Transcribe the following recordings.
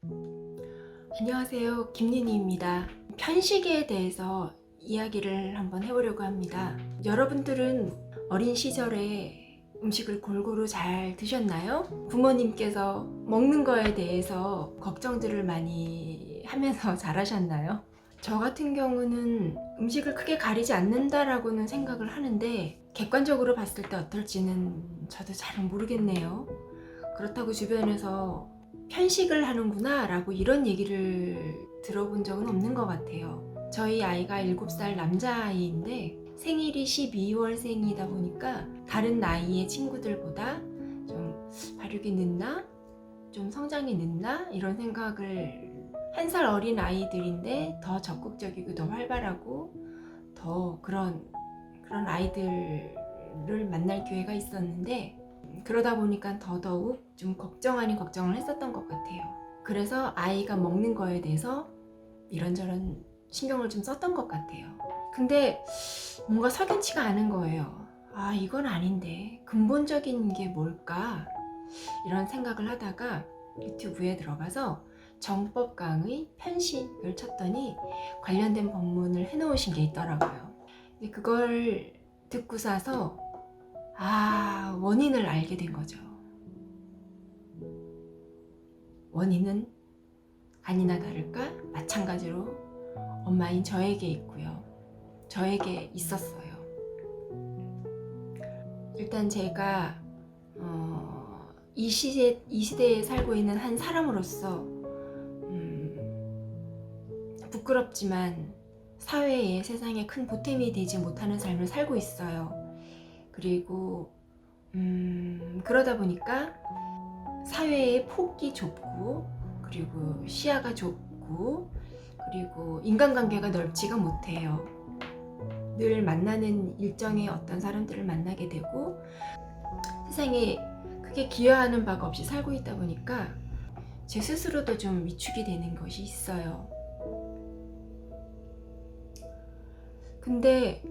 안녕하세요. 김예니입니다. 편식에 대해서 이야기를 한번 해보려고 합니다. 여러분들은 어린 시절에 음식을 골고루 잘 드셨나요? 부모님께서 먹는 거에 대해서 걱정들을 많이 하면서 자라셨나요? 저 같은 경우는 음식을 크게 가리지 않는다라고는 생각을 하는데 객관적으로 봤을 때 어떨지는 저도 잘 모르겠네요. 그렇다고 주변에서 편식을 하는구나 라고 이런 얘기를 들어본 적은 없는 것 같아요. 저희 아이가 7살 남자아이인데 생일이 12월생이다 보니까 다른 나이의 친구들보다 좀 발육이 늦나? 좀 성장이 늦나? 이런 생각을, 1살 어린 아이들인데 더 적극적이고 더 활발하고 더 그런 아이들을 만날 기회가 있었는데, 그러다 보니까 더더욱 좀 걱정 아닌 걱정을 했었던 것 같아요. 그래서 아이가 먹는 거에 대해서 이런저런 신경을 좀 썼던 것 같아요. 근데 뭔가 석연치가 않은 거예요. 아, 이건 아닌데 근본적인 게 뭘까? 이런 생각을 하다가 유튜브에 들어가서 정법 강의 편식을 쳤더니 관련된 본문을 해놓으신 게 있더라고요. 근데 그걸 듣고 사서 원인을 알게 된 거죠. 원인은 아니나 다를까 마찬가지로 엄마인 저에게 있고요. 저에게 있었어요. 일단 제가 이 시대에 살고 있는 한 사람으로서 부끄럽지만 사회에, 세상에 큰 보탬이 되지 못하는 삶을 살고 있어요. 그리고 그러다 보니까 사회의 폭이 좁고, 그리고 시야가 좁고, 그리고 인간관계가 넓지가 못해요. 늘 만나는 일정의 어떤 사람들을 만나게 되고 세상에 크게 기여하는 바가 없이 살고 있다 보니까 제 스스로도 좀 위축이 되는 것이 있어요. 근데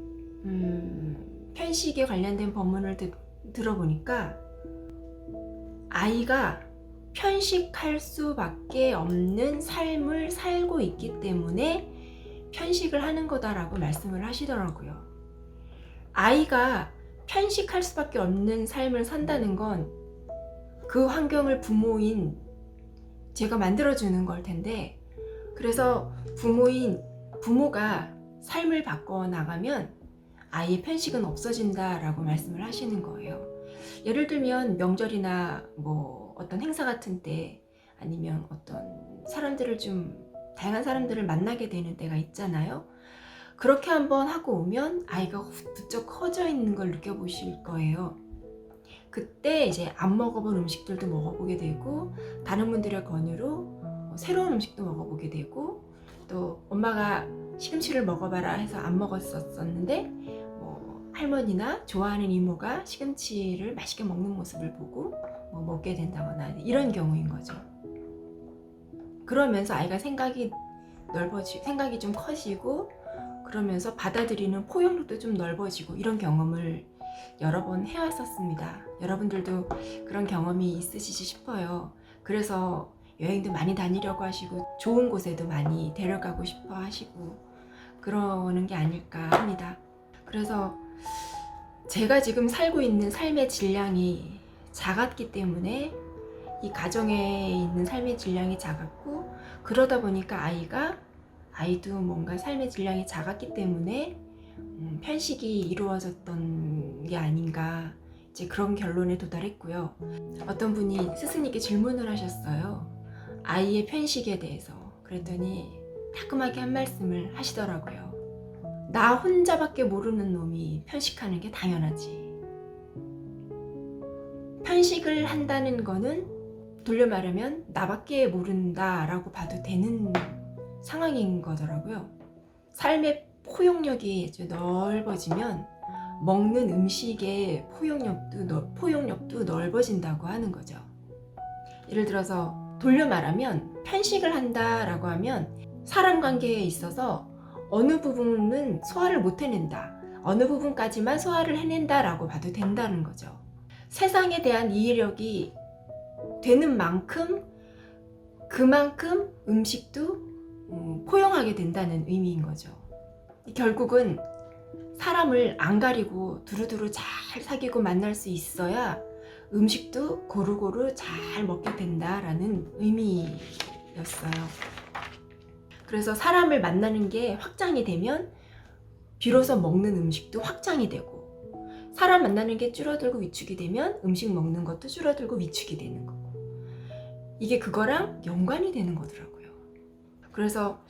편식에 관련된 법문을 들어보니까 아이가 편식할 수밖에 없는 삶을 살고 있기 때문에 편식을 하는 거다라고 말씀을 하시더라고요. 아이가 편식할 수밖에 없는 삶을 산다는 건 그 환경을 부모인 제가 만들어주는 걸 텐데, 그래서 부모가 삶을 바꿔 나가면 아이의 편식은 없어진다라고 말씀을 하시는 거예요. 예를 들면 명절이나 뭐 어떤 행사 같은 때, 아니면 어떤 다양한 사람들을 만나게 되는 때가 있잖아요. 그렇게 한번 하고 오면 아이가 부쩍 커져 있는 걸 느껴보실 거예요. 그때 이제 안 먹어본 음식들도 먹어보게 되고, 다른 분들의 권유로 새로운 음식도 먹어보게 되고, 또 엄마가 시금치를 먹어봐라 해서 안 먹었었는데 할머니나 좋아하는 이모가 시금치를 맛있게 먹는 모습을 보고 먹게 된다거나 이런 경우인 거죠. 그러면서 아이가 생각이 좀 커지고, 그러면서 받아들이는 포용력도 좀 넓어지고, 이런 경험을 여러 번 해왔었습니다. 여러분들도 그런 경험이 있으시지 싶어요. 그래서 여행도 많이 다니려고 하시고 좋은 곳에도 많이 데려가고 싶어 하시고 그러는 게 아닐까 합니다. 그래서 제가 지금 살고 있는 삶의 질량이 작았기 때문에, 이 가정에 있는 삶의 질량이 작았고, 그러다 보니까 아이도 뭔가 삶의 질량이 작았기 때문에 편식이 이루어졌던 게 아닌가, 이제 그런 결론에 도달했고요. 어떤 분이 스승님께 질문을 하셨어요. 아이의 편식에 대해서. 그랬더니 따끔하게 한 말씀을 하시더라고요. 나 혼자밖에 모르는 놈이 편식하는 게 당연하지. 편식을 한다는 거는 돌려 말하면 나밖에 모른다라고 봐도 되는 상황인 거더라고요. 삶의 포용력이 넓어지면 먹는 음식의 포용력도 넓어진다고 하는 거죠. 예를 들어서 돌려 말하면 편식을 한다라고 하면 사람 관계에 있어서 어느 부분은 소화를 못 해낸다, 어느 부분까지만 소화를 해낸다라고 봐도 된다는 거죠. 세상에 대한 이해력이 되는 만큼 그만큼 음식도 포용하게 된다는 의미인 거죠. 결국은 사람을 안 가리고 두루두루 잘 사귀고 만날 수 있어야 음식도 고루고루 잘 먹게 된다라는 의미였어요. 그래서 사람을 만나는 게 확장이 되면 비로소 먹는 음식도 확장이 되고, 사람 만나는 게 줄어들고 위축이 되면 음식 먹는 것도 줄어들고 위축이 되는 거고, 이게 그거랑 연관이 되는 거더라고요. 그래서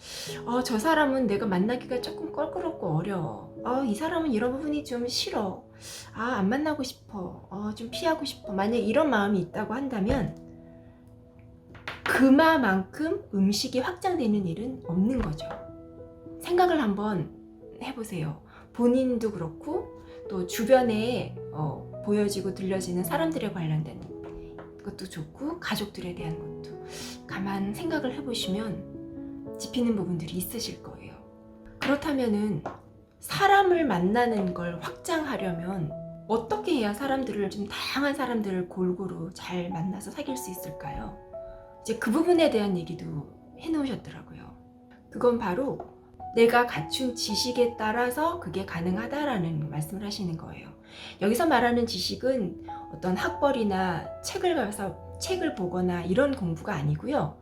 저 사람은 내가 만나기가 조금 껄끄럽고 어려워. 이 사람은 이런 부분이 좀 싫어. 안 만나고 싶어. 좀 피하고 싶어. 만약 이런 마음이 있다고 한다면 그만큼 음식이 확장되는 일은 없는 거죠. 생각을 한번 해보세요. 본인도 그렇고 또 주변에 보여지고 들려지는 사람들에 관련된 것도 좋고 가족들에 대한 것도 가만 생각을 해보시면 짚히는 부분들이 있으실 거예요. 그렇다면은 사람을 만나는 걸 확장하려면 어떻게 해야 사람들을, 좀 다양한 사람들을 골고루 잘 만나서 사귈 수 있을까요? 이제 그 부분에 대한 얘기도 해놓으셨더라고요. 그건 바로 내가 갖춘 지식에 따라서 그게 가능하다라는 말씀을 하시는 거예요. 여기서 말하는 지식은 어떤 학벌이나 책을 가서 책을 보거나 이런 공부가 아니고요.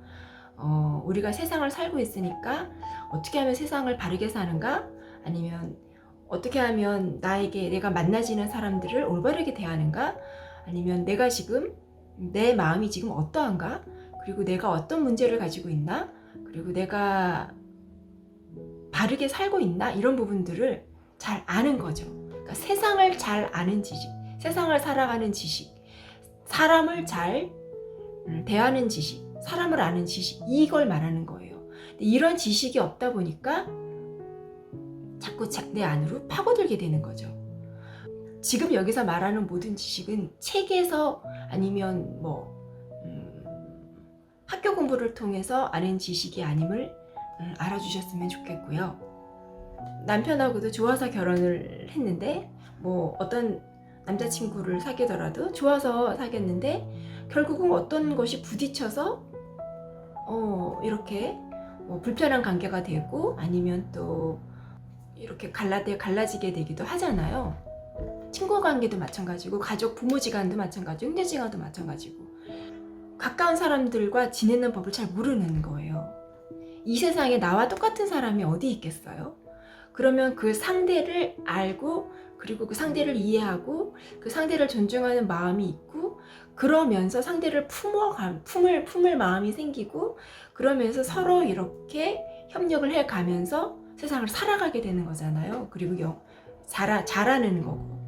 우리가 세상을 살고 있으니까 어떻게 하면 세상을 바르게 사는가, 아니면 어떻게 하면 내가 만나지는 사람들을 올바르게 대하는가, 아니면 내가 지금 내 마음이 지금 어떠한가, 그리고 내가 어떤 문제를 가지고 있나, 그리고 내가 바르게 살고 있나, 이런 부분들을 잘 아는 거죠. 그러니까 세상을 잘 아는 지식, 세상을 살아가는 지식, 사람을 잘 대하는 지식, 사람을 아는 지식, 이걸 말하는 거예요. 이런 지식이 없다 보니까 자꾸 내 안으로 파고들게 되는 거죠. 지금 여기서 말하는 모든 지식은 책에서 아니면 학교 공부를 통해서 아는 지식이 아님을 알아주셨으면 좋겠고요. 남편하고도 좋아서 결혼을 했는데 어떤 남자친구를 사귀더라도 좋아서 사귀었는데 결국은 어떤 것이 부딪혀서 이렇게 불편한 관계가 되고, 아니면 또 이렇게 갈라지게 되기도 하잖아요. 친구 관계도 마찬가지고, 가족 부모지간도 마찬가지고, 형제지간도 마찬가지고, 가까운 사람들과 지내는 법을 잘 모르는 거예요. 이 세상에 나와 똑같은 사람이 어디 있겠어요? 그러면 그 상대를 알고, 그리고 그 상대를 이해하고, 그 상대를 존중하는 마음이 있고, 그러면서 상대를 품을 마음이 생기고, 그러면서 서로 이렇게 협력을 해가면서 세상을 살아가게 되는 거잖아요. 그리고 잘하는 거고.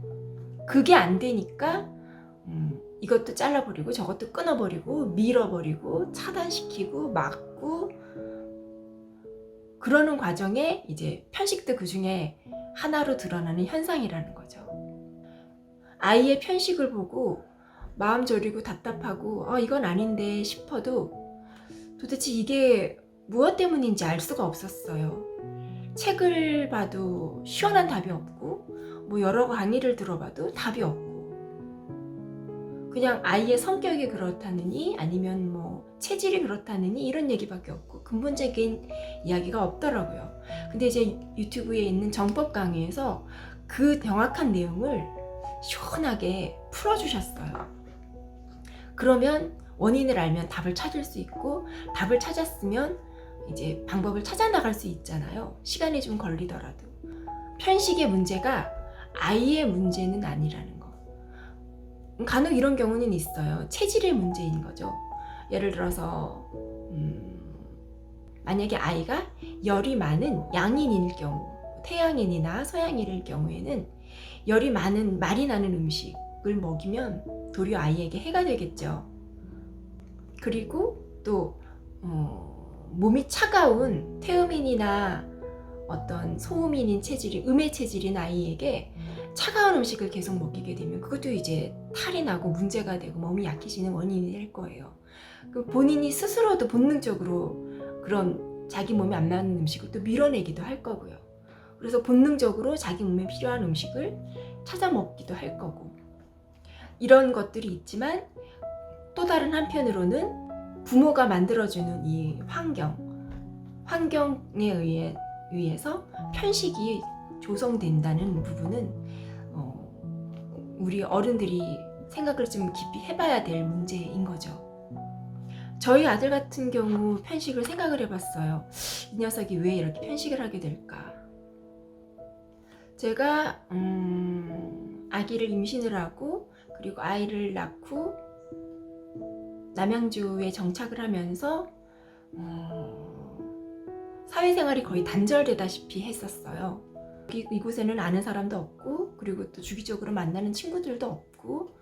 그게 안 되니까 이것도 잘라버리고 저것도 끊어버리고 밀어버리고 차단시키고 막고, 그러는 과정에 이제 편식도 그 중에 하나로 드러나는 현상이라는 거죠. 아이의 편식을 보고 마음 저리고 답답하고 이건 아닌데 싶어도 도대체 이게 무엇 때문인지 알 수가 없었어요. 책을 봐도 시원한 답이 없고, 여러 강의를 들어봐도 답이 없고, 그냥 아이의 성격이 그렇다느니, 아니면 체질이 그렇다느니, 이런 얘기밖에 없고 근본적인 이야기가 없더라고요. 근데 이제 유튜브에 있는 정법 강의에서 그 명확한 내용을 시원하게 풀어주셨어요. 그러면 원인을 알면 답을 찾을 수 있고, 답을 찾았으면 이제 방법을 찾아 나갈 수 있잖아요. 시간이 좀 걸리더라도. 편식의 문제가 아이의 문제는 아니라는 거. 간혹 이런 경우는 있어요. 체질의 문제인 거죠. 예를 들어서 만약에 아이가 열이 많은 양인일 경우, 태양인이나 서양인일 경우에는 말이 나는 음식을 먹이면 도리어 아이에게 해가 되겠죠. 그리고 또 몸이 차가운 태음인이나 어떤 소음인인 체질이, 음의 체질인 아이에게 차가운 음식을 계속 먹이게 되면 그것도 이제 탈이 나고 문제가 되고 몸이 약해지는 원인이 될 거예요. 본인이 스스로도 본능적으로 그런 자기 몸에 안 맞는 음식을 또 밀어내기도 할 거고요. 그래서 본능적으로 자기 몸에 필요한 음식을 찾아 먹기도 할 거고, 이런 것들이 있지만 또 다른 한편으로는 부모가 만들어주는 이 환경에 의해서 편식이 조성된다는 부분은 우리 어른들이 생각을 좀 깊이 해봐야 될 문제인 거죠. 저희 아들 같은 경우 편식을 생각을 해봤어요. 이 녀석이 왜 이렇게 편식을 하게 될까? 제가 아기를 임신을 하고 그리고 아이를 낳고 남양주에 정착을 하면서 사회생활이 거의 단절되다시피 했었어요. 이곳에는 아는 사람도 없고 그리고 또 주기적으로 만나는 친구들도 없고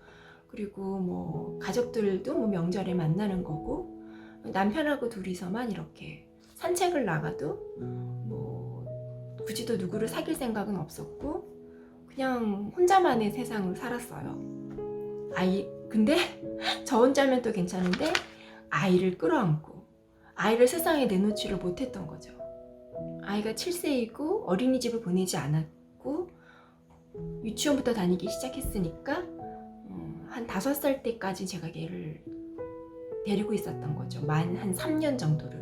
그리고 뭐 가족들도 뭐 명절에 만나는 거고 남편하고 둘이서만 이렇게 산책을 나가도 뭐 굳이 또 누구를 사귈 생각은 없었고 그냥 혼자만의 세상을 살았어요. 근데 저 혼자면 또 괜찮은데 아이를 끌어안고 아이를 세상에 내놓지를 못했던 거죠. 아이가 7세이고 어린이집을 보내지 않았고 유치원부터 다니기 시작했으니까 한 5살 때까지 제가 얘를 데리고 있었던 거죠. 한 3년 정도를.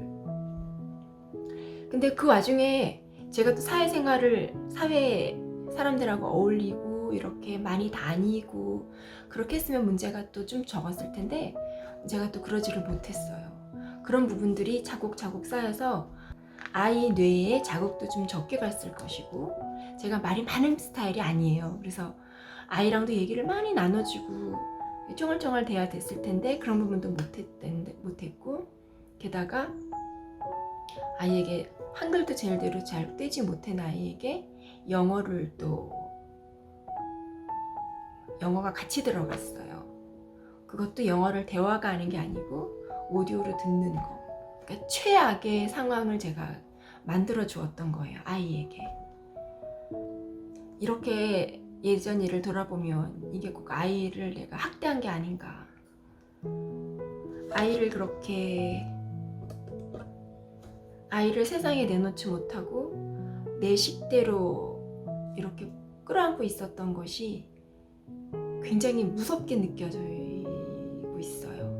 근데 그 와중에 제가 또 사회 사람들하고 어울리고 이렇게 많이 다니고 그렇게 했으면 문제가 또 좀 적었을 텐데 제가 또 그러지를 못했어요. 그런 부분들이 차곡차곡 쌓여서 아이 뇌에 자극도 좀 적게 갔을 것이고 제가 말이 많은 스타일이 아니에요. 그래서 아이랑도 얘기를 많이 나눠주고 쫑알쫑알 대야 됐을 텐데 그런 부분도 못했고 게다가 아이에게 한글도 제대로 잘 떼지 못한 아이에게 영어가 같이 들어갔어요. 그것도 영어를 대화가 하는 게 아니고 오디오로 듣는 거. 그러니까 최악의 상황을 제가 만들어 주었던 거예요, 아이에게. 이렇게 예전 일을 돌아보면 이게 꼭 아이를 내가 학대한 게 아닌가. 아이를 세상에 내놓지 못하고 내 식대로 이렇게 끌어안고 있었던 것이 굉장히 무섭게 느껴지고 있어요.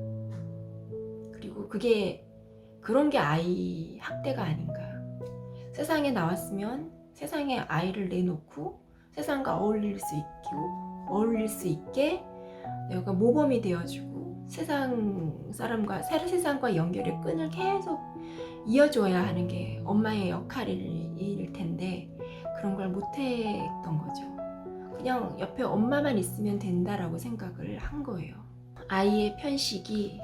그리고 그런 게 아이 학대가 아닌가. 세상에 나왔으면 세상에 아이를 내놓고 세상과 어울릴 수 있게 내가 모범이 되어주고 세상과 연결의 끈을 계속 이어줘야 하는 게 엄마의 역할일 텐데 그런 걸 못했던 거죠. 그냥 옆에 엄마만 있으면 된다라고 생각을 한 거예요. 아이의 편식이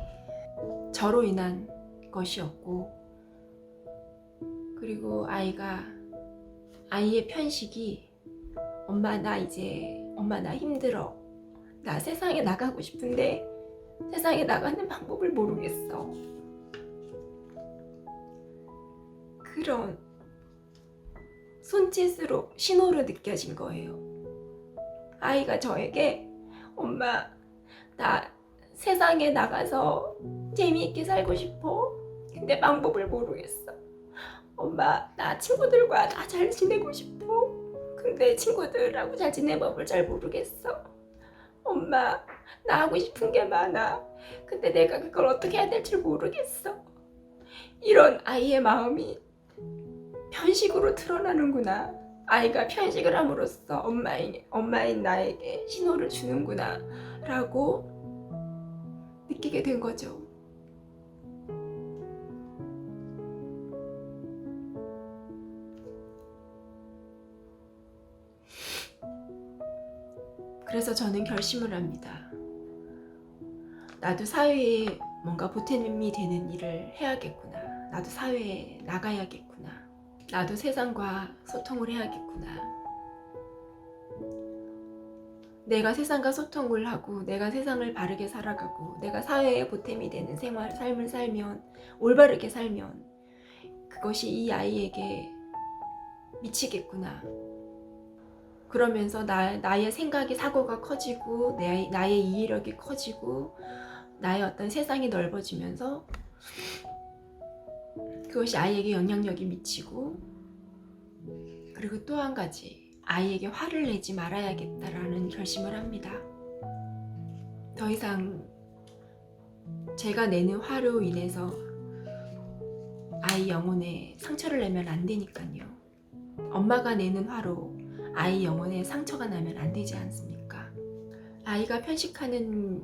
저로 인한 것이었고 그리고 아이의 편식이 엄마 나 힘들어. 나 세상에 나가고 싶은데 세상에 나가는 방법을 모르겠어. 그런 손짓으로 신호로 느껴진 거예요. 아이가 저에게 엄마 나 세상에 나가서 재미있게 살고 싶어. 근데 방법을 모르겠어. 엄마 나 친구들과 다 잘 지내고 싶어. 근데 친구들하고 잘 지내 법을 잘 모르겠어. 엄마 나 하고 싶은 게 많아. 근데 내가 그걸 어떻게 해야 될지 모르겠어. 이런 아이의 마음이 편식으로 드러나는구나. 아이가 편식을 함으로써 엄마인 나에게 신호를 주는구나 라고 느끼게 된 거죠. 그래서 저는 결심을 합니다. 나도 사회에 뭔가 보탬이 되는 일을 해야겠구나. 나도 사회에 나가야겠구나. 나도 세상과 소통을 해야겠구나. 내가 세상과 소통을 하고 내가 세상을 바르게 살아가고 내가 사회에 보탬이 되는 삶을 살면 올바르게 살면 그것이 이 아이에게 미치겠구나. 그러면서 나의 생각이 사고가 커지고 나의 이해력이 커지고 나의 어떤 세상이 넓어지면서 그것이 아이에게 영향력이 미치고 그리고 또 한 가지 아이에게 화를 내지 말아야겠다라는 결심을 합니다. 더 이상 제가 내는 화로 인해서 아이 영혼에 상처를 내면 안 되니까요. 엄마가 내는 화로 아이 영혼에 상처가 나면 안 되지 않습니까? 아이가 편식하는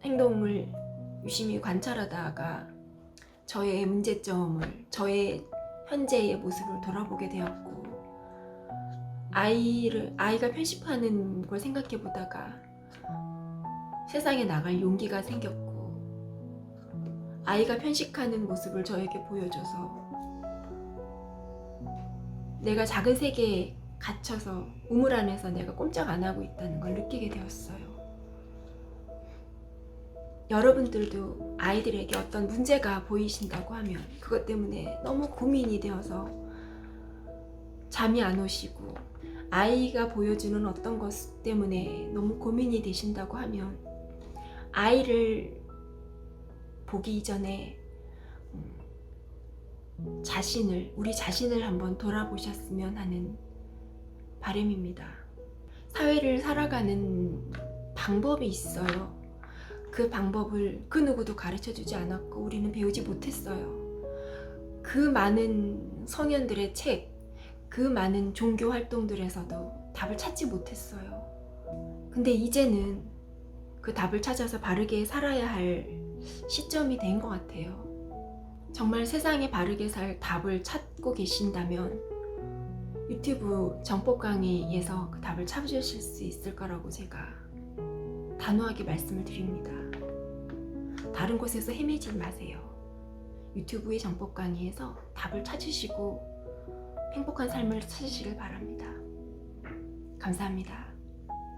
행동을 유심히 관찰하다가 저의 문제점을, 저의 현재의 모습을 돌아보게 되었고, 아이가 편식하는 걸 생각해 보다가 세상에 나갈 용기가 생겼고, 아이가 편식하는 모습을 저에게 보여줘서 내가 작은 세계에 갇혀서 우물 안에서 내가 꼼짝 안 하고 있다는 걸 느끼게 되었어요. 여러분들도 아이들에게 어떤 문제가 보이신다고 하면 그것 때문에 너무 고민이 되어서 잠이 안 오시고, 아이가 보여주는 어떤 것 때문에 너무 고민이 되신다고 하면 아이를 보기 이전에 우리 자신을 한번 돌아보셨으면 하는 바람입니다. 사회를 살아가는 방법이 있어요. 그 방법을 그 누구도 가르쳐 주지 않았고 우리는 배우지 못했어요. 그 많은 성현들의 책, 그 많은 종교 활동들에서도 답을 찾지 못했어요. 근데 이제는 그 답을 찾아서 바르게 살아야 할 시점이 된 것 같아요. 정말 세상에 바르게 살 답을 찾고 계신다면 유튜브 정법 강의에서 그 답을 찾으실 수 있을 거라고 제가 단호하게 말씀을 드립니다. 다른 곳에서 헤매지 마세요. 유튜브의 정법 강의에서 답을 찾으시고 행복한 삶을 찾으시길 바랍니다. 감사합니다.